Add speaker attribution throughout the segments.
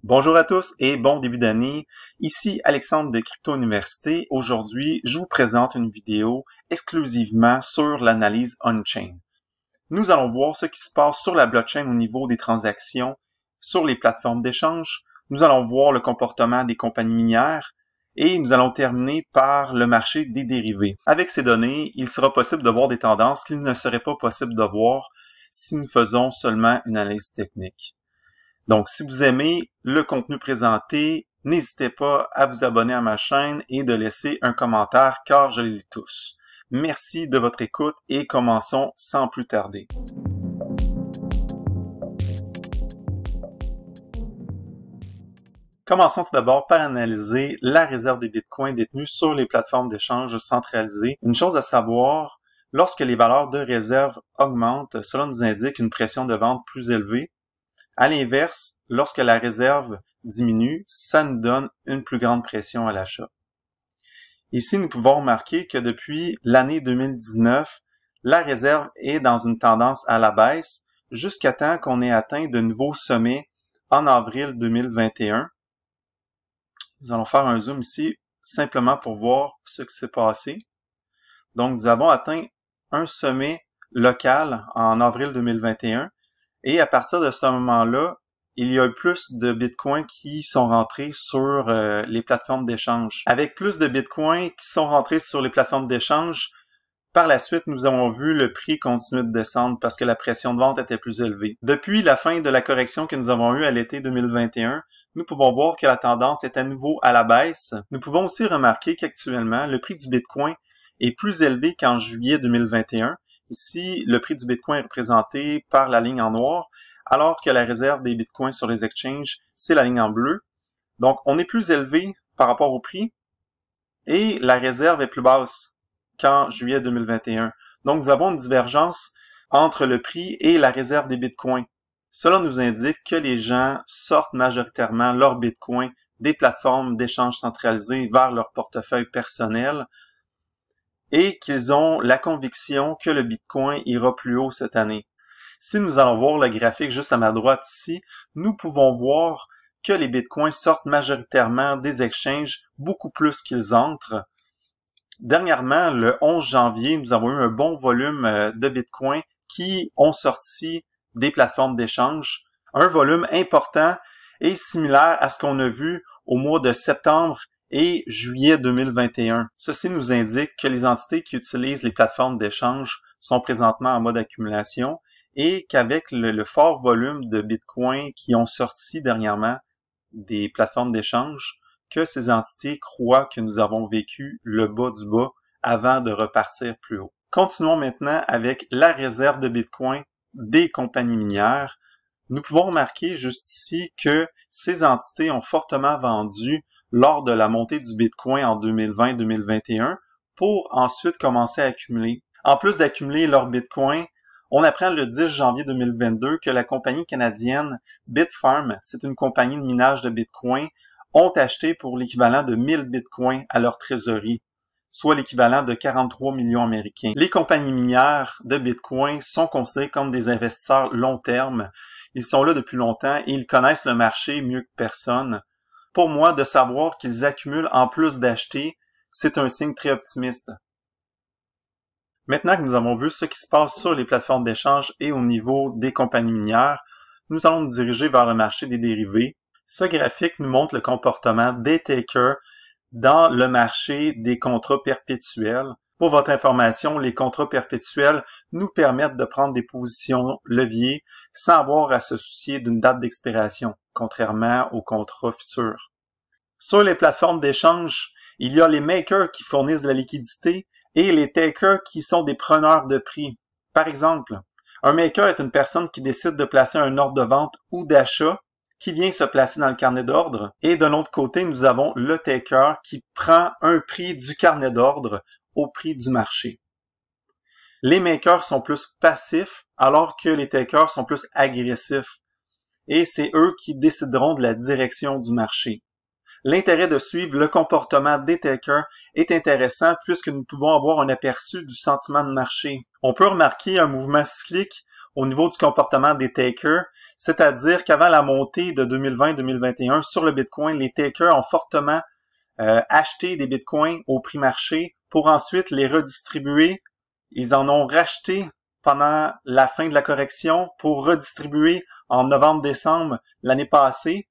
Speaker 1: Bonjour à tous et bon début d'année. Ici Alexandre de Crypto Université. Aujourd'hui, je vous présente une vidéo exclusivement sur l'analyse on-chain. Nous allons voir ce qui se passe sur la blockchain au niveau des transactions sur les plateformes d'échange. Nous allons voir le comportement des compagnies minières et nous allons terminer par le marché des dérivés. Avec ces données, il sera possible de voir des tendances qu'il ne serait pas possible de voir si nous faisons seulement une analyse technique. Donc, si vous aimez le contenu présenté, n'hésitez pas à vous abonner à ma chaîne et de laisser un commentaire car je les lis tous. Merci de votre écoute et commençons sans plus tarder. Commençons tout d'abord par analyser la réserve des bitcoins détenus sur les plateformes d'échange centralisées. Une chose à savoir, lorsque les valeurs de réserve augmentent, cela nous indique une pression de vente plus élevée. À l'inverse, lorsque la réserve diminue, ça nous donne une plus grande pression à l'achat. Ici, nous pouvons remarquer que depuis l'année 2019, la réserve est dans une tendance à la baisse jusqu'à temps qu'on ait atteint de nouveaux sommets en avril 2021. Nous allons faire un zoom ici simplement pour voir ce qui s'est passé. Donc, nous avons atteint un sommet local en avril 2021. Et à partir de ce moment-là, il y a eu plus de bitcoins qui sont rentrés sur les plateformes d'échange. Avec plus de bitcoins qui sont rentrés sur les plateformes d'échange, par la suite, nous avons vu le prix continuer de descendre parce que la pression de vente était plus élevée. Depuis la fin de la correction que nous avons eue à l'été 2021, nous pouvons voir que la tendance est à nouveau à la baisse. Nous pouvons aussi remarquer qu'actuellement, le prix du bitcoin est plus élevé qu'en juillet 2021. Ici, le prix du bitcoin est représenté par la ligne en noir, alors que la réserve des bitcoins sur les exchanges, c'est la ligne en bleu. Donc, on est plus élevé par rapport au prix et la réserve est plus basse qu'en juillet 2021. Donc, nous avons une divergence entre le prix et la réserve des bitcoins. Cela nous indique que les gens sortent majoritairement leurs bitcoins des plateformes d'échange centralisées vers leur portefeuille personnel et qu'ils ont la conviction que le bitcoin ira plus haut cette année. Si nous allons voir le graphique juste à ma droite ici, nous pouvons voir que les bitcoins sortent majoritairement des exchanges beaucoup plus qu'ils entrent. Dernièrement, le 11 janvier, nous avons eu un bon volume de bitcoins qui ont sorti des plateformes d'échange. Un volume important et similaire à ce qu'on a vu au mois de septembre et juillet 2021. Ceci nous indique que les entités qui utilisent les plateformes d'échange sont présentement en mode accumulation et qu'avec le fort volume de bitcoins qui ont sorti dernièrement des plateformes d'échange, que ces entités croient que nous avons vécu le bas du bas avant de repartir plus haut. Continuons maintenant avec la réserve de bitcoin des compagnies minières. Nous pouvons remarquer juste ici que ces entités ont fortement vendu lors de la montée du Bitcoin en 2020-2021 pour ensuite commencer à accumuler. En plus d'accumuler leur Bitcoin, on apprend le 10 janvier 2022 que la compagnie canadienne Bitfarms, c'est une compagnie de minage de Bitcoin, ont acheté pour l'équivalent de 1000 Bitcoins à leur trésorerie, soit l'équivalent de 43 millions américains. Les compagnies minières de Bitcoin sont considérées comme des investisseurs long terme. Ils sont là depuis longtemps et ils connaissent le marché mieux que personne. Pour moi, de savoir qu'ils accumulent en plus d'acheter, c'est un signe très optimiste. Maintenant que nous avons vu ce qui se passe sur les plateformes d'échange et au niveau des compagnies minières, nous allons nous diriger vers le marché des dérivés. Ce graphique nous montre le comportement des takers dans le marché des contrats perpétuels. Pour votre information, les contrats perpétuels nous permettent de prendre des positions levier sans avoir à se soucier d'une date d'expiration, contrairement aux contrats futurs. Sur les plateformes d'échange, il y a les makers qui fournissent de la liquidité et les takers qui sont des preneurs de prix. Par exemple, un maker est une personne qui décide de placer un ordre de vente ou d'achat qui vient se placer dans le carnet d'ordre. Et de l'autre côté, nous avons le taker qui prend un prix du carnet d'ordre au prix du marché. Les makers sont plus passifs alors que les takers sont plus agressifs. Et c'est eux qui décideront de la direction du marché. L'intérêt de suivre le comportement des takers est intéressant puisque nous pouvons avoir un aperçu du sentiment de marché. On peut remarquer un mouvement cyclique au niveau du comportement des takers, c'est-à-dire qu'avant la montée de 2020-2021 sur le Bitcoin, les takers ont fortement acheté des Bitcoins au prix marché pour ensuite les redistribuer. Ils en ont racheté pendant la fin de la correction pour redistribuer en novembre-décembre l'année passée.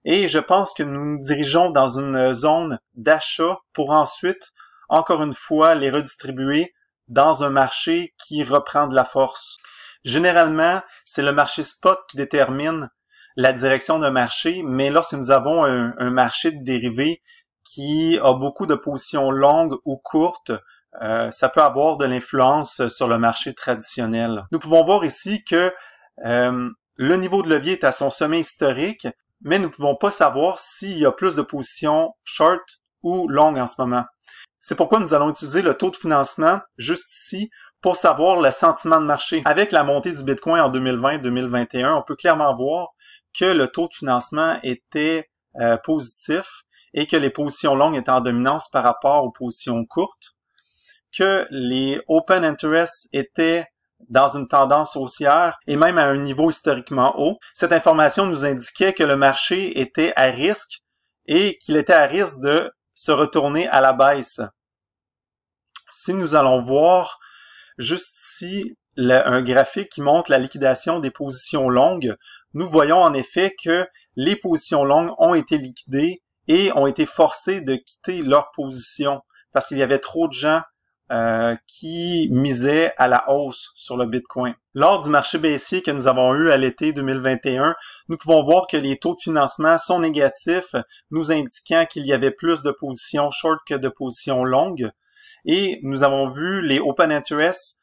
Speaker 1: Et je pense que nous nous dirigeons dans une zone d'achat pour ensuite, encore une fois, les redistribuer dans un marché qui reprend de la force. Généralement, c'est le marché spot qui détermine la direction d'un marché, mais lorsque nous avons un marché de dérivés qui a beaucoup de positions longues ou courtes, ça peut avoir de l'influence sur le marché traditionnel. Nous pouvons voir ici que le niveau de levier est à son sommet historique, mais nous ne pouvons pas savoir s'il y a plus de positions short ou longues en ce moment. C'est pourquoi nous allons utiliser le taux de financement juste ici pour savoir le sentiment de marché. Avec la montée du Bitcoin en 2020-2021, on peut clairement voir que le taux de financement était positif et que les positions longues étaient en dominance par rapport aux positions courtes, que les open interest étaient dans une tendance haussière et même à un niveau historiquement haut. Cette information nous indiquait que le marché était à risque et qu'il était à risque de se retourner à la baisse. Si nous allons voir juste ici un graphique qui montre la liquidation des positions longues, nous voyons en effet que les positions longues ont été liquidées et ont été forcées de quitter leur position parce qu'il y avait trop de gens qui misaient à la hausse sur le Bitcoin. Lors du marché baissier que nous avons eu à l'été 2021, nous pouvons voir que les taux de financement sont négatifs, nous indiquant qu'il y avait plus de positions short que de positions longues. Et nous avons vu les open interest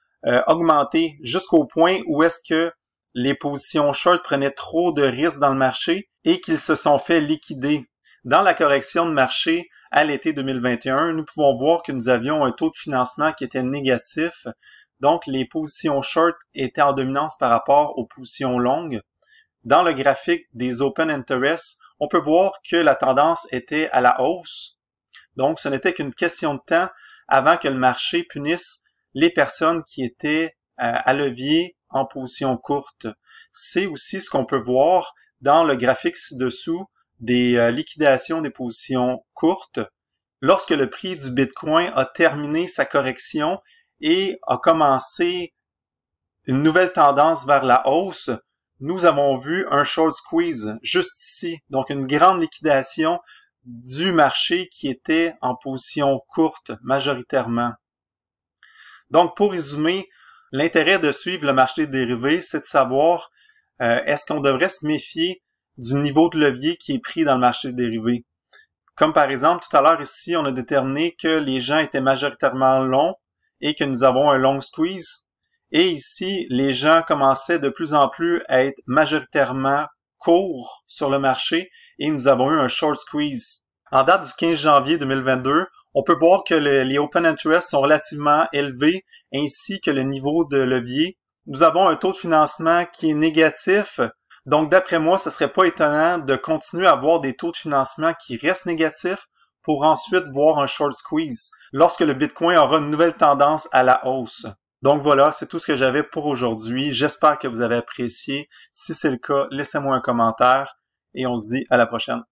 Speaker 1: augmenter jusqu'au point où est-ce que les positions short prenaient trop de risques dans le marché et qu'ils se sont fait liquider. Dans la correction de marché à l'été 2021, nous pouvons voir que nous avions un taux de financement qui était négatif. Donc, les positions short étaient en dominance par rapport aux positions longues. Dans le graphique des open interest, on peut voir que la tendance était à la hausse. Donc, ce n'était qu'une question de temps avant que le marché punisse les personnes qui étaient à levier en position courte. C'est aussi ce qu'on peut voir dans le graphique ci-dessous des liquidations des positions courtes. Lorsque le prix du Bitcoin a terminé sa correction et a commencé une nouvelle tendance vers la hausse, nous avons vu un short squeeze juste ici, donc une grande liquidation du marché qui était en position courte majoritairement. Donc pour résumer, l'intérêt de suivre le marché des dérivés, c'est de savoir est-ce qu'on devrait se méfier du niveau de levier qui est pris dans le marché des dérivés. Comme par exemple, tout à l'heure ici, on a déterminé que les gens étaient majoritairement longs et que nous avons un long squeeze. Et ici, les gens commençaient de plus en plus à être majoritairement courts sur le marché et nous avons eu un short squeeze. En date du 15 janvier 2022, on peut voir que les open interest sont relativement élevés ainsi que le niveau de levier. Nous avons un taux de financement qui est négatif. Donc, d'après moi, ce serait pas étonnant de continuer à avoir des taux de financement qui restent négatifs pour ensuite voir un short squeeze lorsque le Bitcoin aura une nouvelle tendance à la hausse. Donc voilà, c'est tout ce que j'avais pour aujourd'hui. J'espère que vous avez apprécié. Si c'est le cas, laissez-moi un commentaire et on se dit à la prochaine.